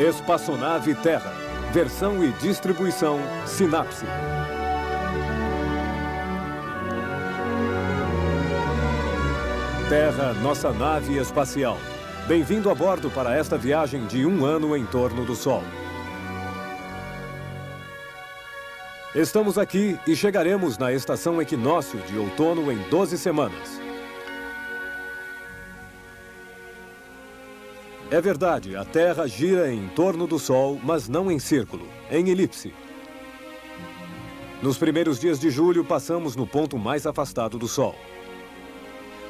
Espaçonave Terra. Versão e distribuição Sinapse. Terra, nossa nave espacial. Bem-vindo a bordo para esta viagem de 1 ano em torno do Sol. Estamos aqui e chegaremos na estação equinócio de outono em 12 semanas. É verdade, a Terra gira em torno do Sol, mas não em círculo, em elipse. Nos primeiros dias de julho, passamos no ponto mais afastado do Sol.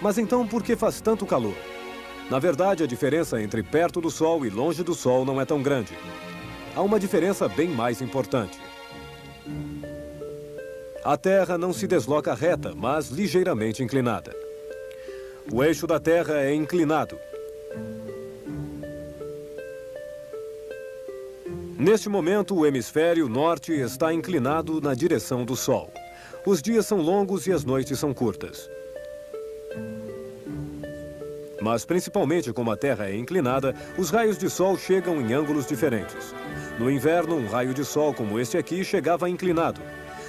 Mas então, por que faz tanto calor? Na verdade, a diferença entre perto do Sol e longe do Sol não é tão grande. Há uma diferença bem mais importante. A Terra não se desloca reta, mas ligeiramente inclinada. O eixo da Terra é inclinado. Neste momento, o hemisfério norte está inclinado na direção do Sol. Os dias são longos e as noites são curtas. Mas, principalmente como a Terra é inclinada, os raios de Sol chegam em ângulos diferentes. No inverno, um raio de Sol como este aqui chegava inclinado.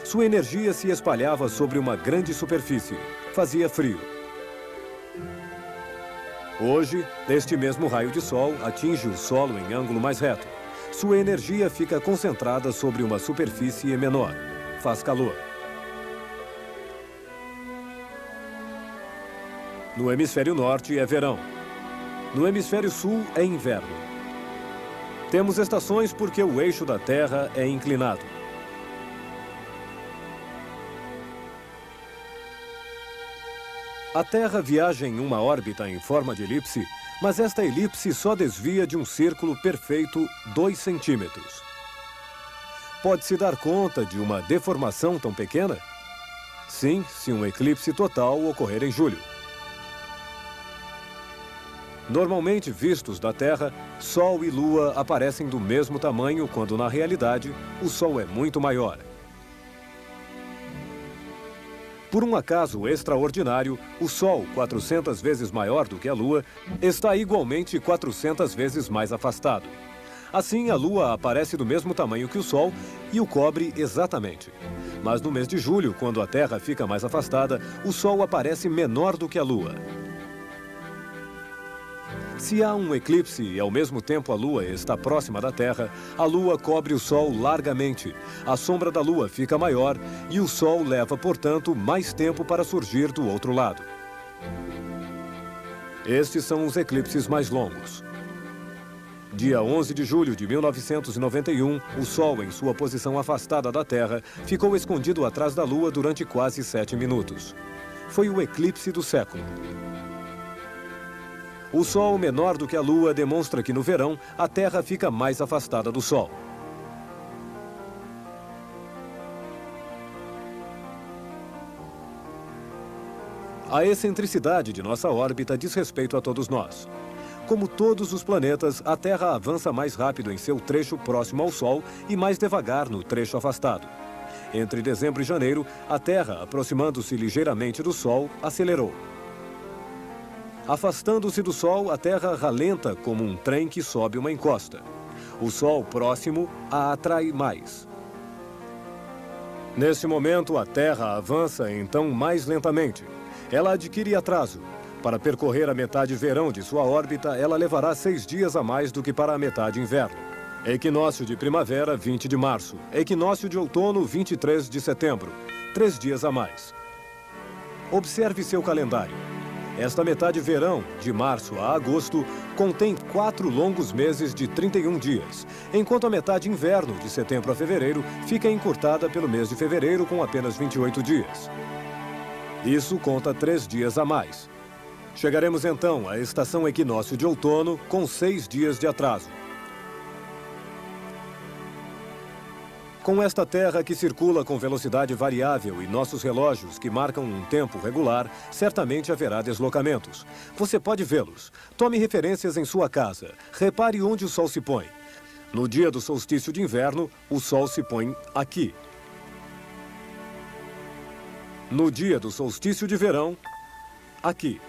Sua energia se espalhava sobre uma grande superfície. Fazia frio. Hoje, este mesmo raio de Sol atinge o solo em ângulo mais reto. Sua energia fica concentrada sobre uma superfície menor. Faz calor. No hemisfério norte é verão. No hemisfério sul é inverno. Temos estações porque o eixo da Terra é inclinado. A Terra viaja em uma órbita em forma de elipse, mas esta elipse só desvia de um círculo perfeito 2 centímetros. Pode-se dar conta de uma deformação tão pequena? Sim, se um eclipse total ocorrer em julho. Normalmente vistos da Terra, Sol e Lua aparecem do mesmo tamanho, quando na realidade o Sol é muito maior. Por um acaso extraordinário, o Sol, 400 vezes maior do que a Lua, está igualmente 400 vezes mais afastado. Assim, a Lua aparece do mesmo tamanho que o Sol e o cobre exatamente. Mas no mês de julho, quando a Terra fica mais afastada, o Sol aparece menor do que a Lua. Se há um eclipse e ao mesmo tempo a Lua está próxima da Terra, a Lua cobre o Sol largamente. A sombra da Lua fica maior e o Sol leva, portanto, mais tempo para surgir do outro lado. Estes são os eclipses mais longos. Dia 11 de julho de 1991, o Sol, em sua posição afastada da Terra, ficou escondido atrás da Lua durante quase 7 minutos. Foi o eclipse do século. O Sol menor do que a Lua demonstra que no verão a Terra fica mais afastada do Sol. A excentricidade de nossa órbita diz respeito a todos nós. Como todos os planetas, a Terra avança mais rápido em seu trecho próximo ao Sol e mais devagar no trecho afastado. Entre dezembro e janeiro, a Terra, aproximando-se ligeiramente do Sol, acelerou. Afastando-se do Sol, a Terra ralenta como um trem que sobe uma encosta. O Sol próximo a atrai mais. Neste momento, a Terra avança então mais lentamente. Ela adquire atraso. Para percorrer a metade verão de sua órbita, ela levará 6 dias a mais do que para a metade inverno. Equinócio de primavera, 20 de março. Equinócio de outono, 23 de setembro. 3 dias a mais. Observe seu calendário. Esta metade verão, de março a agosto, contém 4 longos meses de 31 dias, enquanto a metade inverno, de setembro a fevereiro, fica encurtada pelo mês de fevereiro com apenas 28 dias. Isso conta 3 dias a mais. Chegaremos então à estação equinócio de outono com 6 dias de atraso. Com esta Terra que circula com velocidade variável e nossos relógios que marcam um tempo regular, certamente haverá deslocamentos. Você pode vê-los. Tome referências em sua casa. Repare onde o Sol se põe. No dia do solstício de inverno, o Sol se põe aqui. No dia do solstício de verão, aqui.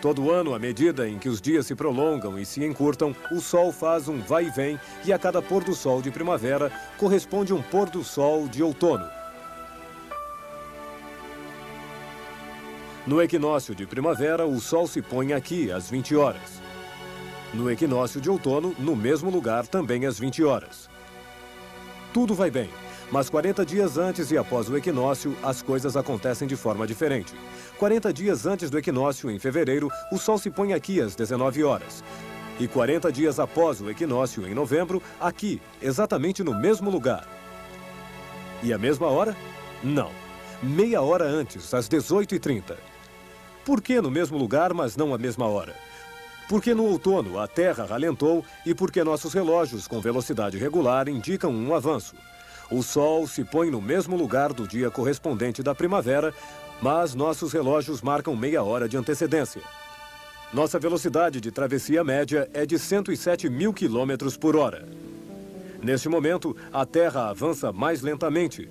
Todo ano, à medida em que os dias se prolongam e se encurtam, o Sol faz um vai e vem e a cada pôr do sol de primavera corresponde um pôr do sol de outono. No equinócio de primavera, o Sol se põe aqui às 20 horas. No equinócio de outono, no mesmo lugar, também às 20 horas. Tudo vai bem, mas 40 dias antes e após o equinócio, as coisas acontecem de forma diferente. 40 dias antes do equinócio, em fevereiro, o Sol se põe aqui às 19 horas. E 40 dias após o equinócio, em novembro, aqui, exatamente no mesmo lugar. E a mesma hora? Não. Meia hora antes, às 18h30. Por que no mesmo lugar, mas não à mesma hora? Porque no outono a Terra ralentou e porque nossos relógios com velocidade regular indicam um avanço. O Sol se põe no mesmo lugar do dia correspondente da primavera, mas nossos relógios marcam meia hora de antecedência. Nossa velocidade de travessia média é de 107.000 km por hora. Neste momento, a Terra avança mais lentamente,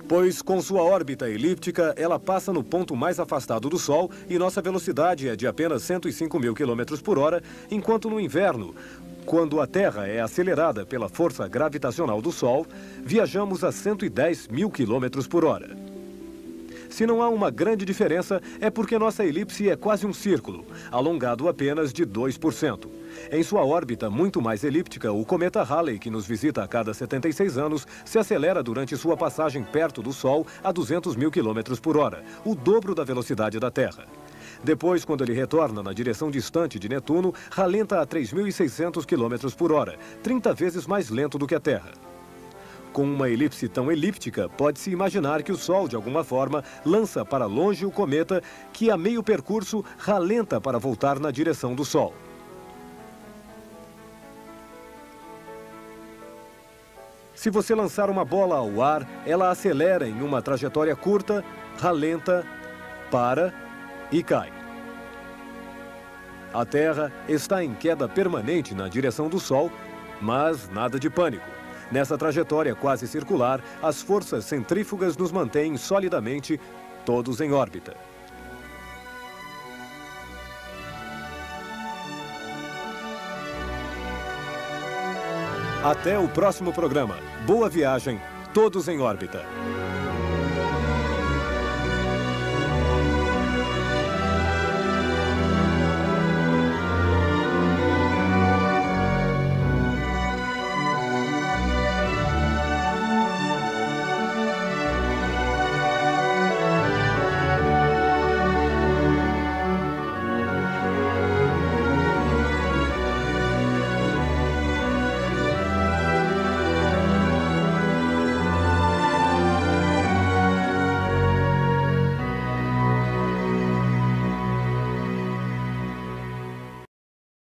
pois com sua órbita elíptica, ela passa no ponto mais afastado do Sol e nossa velocidade é de apenas 105.000 km por hora, enquanto no inverno, quando a Terra é acelerada pela força gravitacional do Sol, viajamos a 110.000 km por hora. Se não há uma grande diferença, é porque nossa elipse é quase um círculo, alongado apenas de 2%. Em sua órbita muito mais elíptica, o cometa Halley, que nos visita a cada 76 anos, se acelera durante sua passagem perto do Sol a 200.000 km por hora, o dobro da velocidade da Terra. Depois, quando ele retorna na direção distante de Netuno, ralenta a 3.600 km por hora, 30 vezes mais lento do que a Terra. Com uma elipse tão elíptica, pode-se imaginar que o Sol, de alguma forma, lança para longe o cometa, que a meio percurso ralenta para voltar na direção do Sol. Se você lançar uma bola ao ar, ela acelera em uma trajetória curta, ralenta, para e cai. A Terra está em queda permanente na direção do Sol, mas nada de pânico. Nessa trajetória quase circular, as forças centrífugas nos mantêm solidamente, todos em órbita. Até o próximo programa. Boa viagem, todos em órbita.